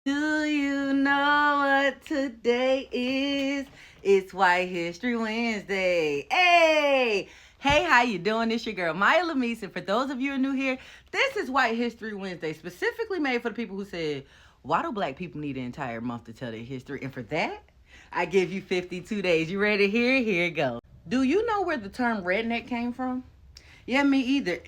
Do you know what today is? It's White History Wednesday. Hey, how you doing? It's your girl Maya Lamis, and for those of you who are new here, this is White History Wednesday, specifically made for the people who said, "Why do Black people need an entire month to tell their history?" And for that, I give you 52 days. You ready to hear it? Here it goes. Do you know where the term redneck came from? Yeah, me either.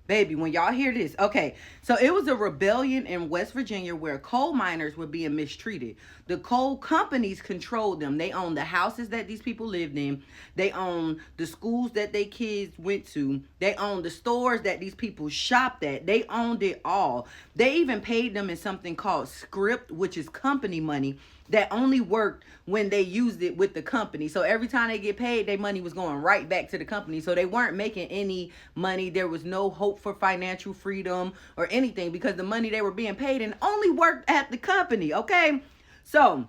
Baby, when y'all hear this, okay, so it was a rebellion in West Virginia where coal miners were being mistreated. The coal companies controlled them. They owned the houses that these people lived in. They owned the schools that their kids went to. They owned the stores that these people shopped at. They owned it all. They even paid them in something called script, which is company money that only worked when they used it with the company. So every time they get paid, their money was going right back to the company. So they weren't making any money. There was no hope for financial freedom or anything because the money they were being paid and only worked at the company, okay? So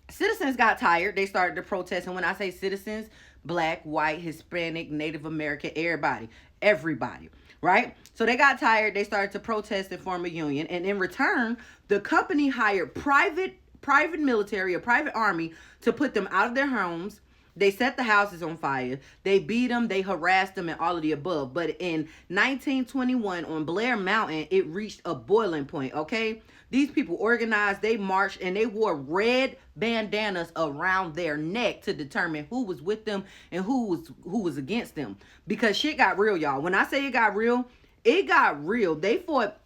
citizens got tired. They started to protest. And when I say citizens, Black, white, Hispanic, Native American, everybody, right? So they got tired. They started to protest and form a union. And in return, the company hired private military, a private army, to put them out of their homes. They set the houses on fire. They beat them. They harassed them and all of the above. But in 1921 on Blair Mountain, it reached a boiling point, okay? These people organized, they marched, and they wore red bandanas around their neck to determine who was with them and who was against them. Because shit got real, y'all. When I say it got real, it got real. They fought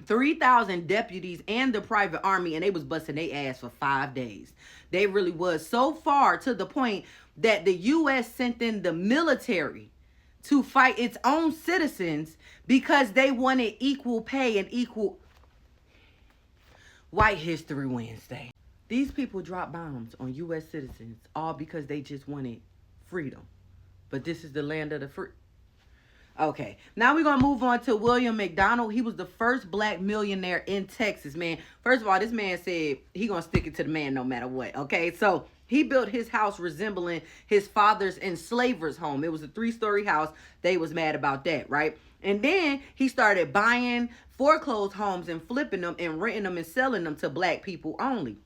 3,000 deputies and the private army, and they was busting their ass for 5 days. They really was, so far to the point that the U.S. sent in the military to fight its own citizens because they wanted equal pay and equal. White History Wednesday. These people dropped bombs on U.S. citizens all because they just wanted freedom. But this is the land of the free. Okay, now we're going to move on to William McDonald. He was the first Black millionaire in Texas, man. First of all, this man said he going to stick it to the man no matter what, okay? So he built his house resembling his father's enslaver's home. It was a 3-story house. They was mad about that, right? And then he started buying foreclosed homes and flipping them and renting them and selling them to Black people only.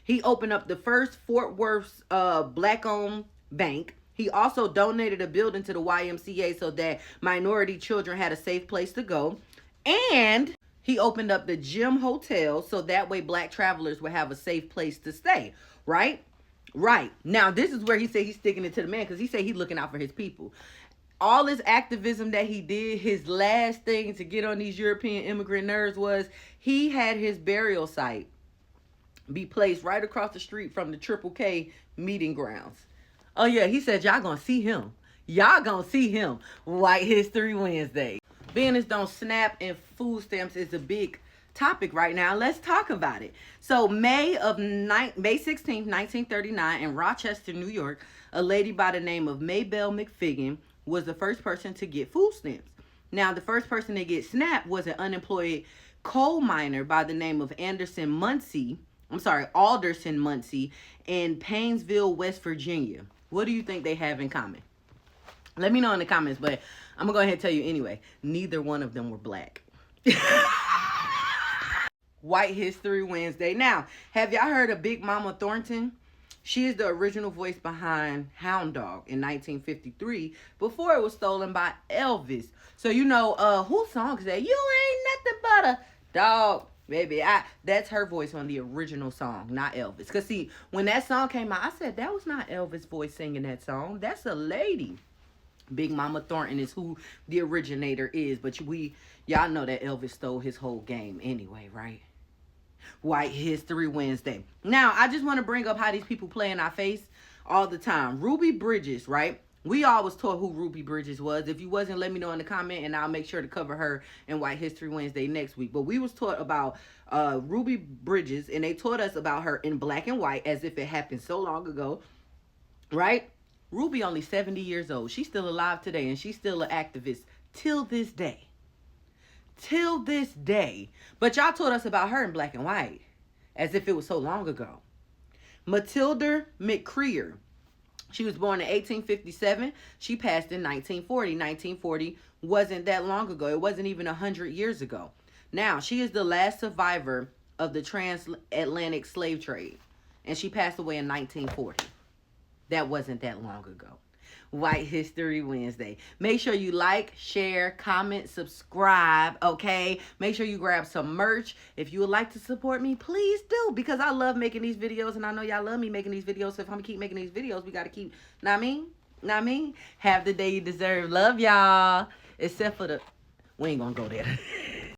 He opened up the first Fort Worth's Black-owned bank. He also donated a building to the YMCA so that minority children had a safe place to go. And he opened up the Gym Hotel so that way Black travelers would have a safe place to stay. Right? Right. Now, this is where he said he's sticking it to the man because he said he's looking out for his people. All this activism that he did, his last thing to get on these European immigrant nerves was he had his burial site be placed right across the street from the Triple K meeting grounds. Oh, yeah, he said, y'all gonna see him. Y'all gonna see him. White History Wednesday. Business don't snap and food stamps is a big topic right now. Let's talk about it. So May 16th, 1939 in Rochester, New York, a lady by the name of Maybelle McFiggin was the first person to get food stamps. Now, the first person to get SNAP was an unemployed coal miner by the name of Alderson Muncie in Painesville, West Virginia. What do you think they have in common? Let me know in the comments, but I'm going to go ahead and tell you anyway. Neither one of them were Black. White History Wednesday. Now, have y'all heard of Big Mama Thornton? She is the original voice behind Hound Dog in 1953 before it was stolen by Elvis. So, you know, whose song is that? You ain't nothing but a dog. Baby, that's her voice on the original song, not Elvis. Because, see, when that song came out, I said, that was not Elvis' voice singing that song. That's a lady. Big Mama Thornton is who the originator is. But y'all know that Elvis stole his whole game anyway, right? White History Wednesday. Now, I just want to bring up how these people play in our face all the time. Ruby Bridges, right? We always taught who Ruby Bridges was. If you wasn't, let me know in the comment, and I'll make sure to cover her in White History Wednesday next week. But we was taught about Ruby Bridges, and they taught us about her in black and white as if it happened so long ago, right? Ruby only 70 years old. She's still alive today, and she's still an activist till this day. Till this day. But y'all taught us about her in black and white as if it was so long ago. Matilda McCreer. She was born in 1857. She passed in 1940. 1940 wasn't that long ago. It wasn't even 100 years ago. Now, she is the last survivor of the transatlantic slave trade, and she passed away in 1940. That wasn't that long ago. White History Wednesday. Make sure you like, share, comment, subscribe, okay? Make sure you grab some merch. If you would like to support me, please do, because I love making these videos, and I know y'all love me making these videos. So if I'm gonna keep making these videos, we gotta keep, know what I mean? Know what I mean? Have the day you deserve. Love y'all. Except for the, we ain't gonna go there.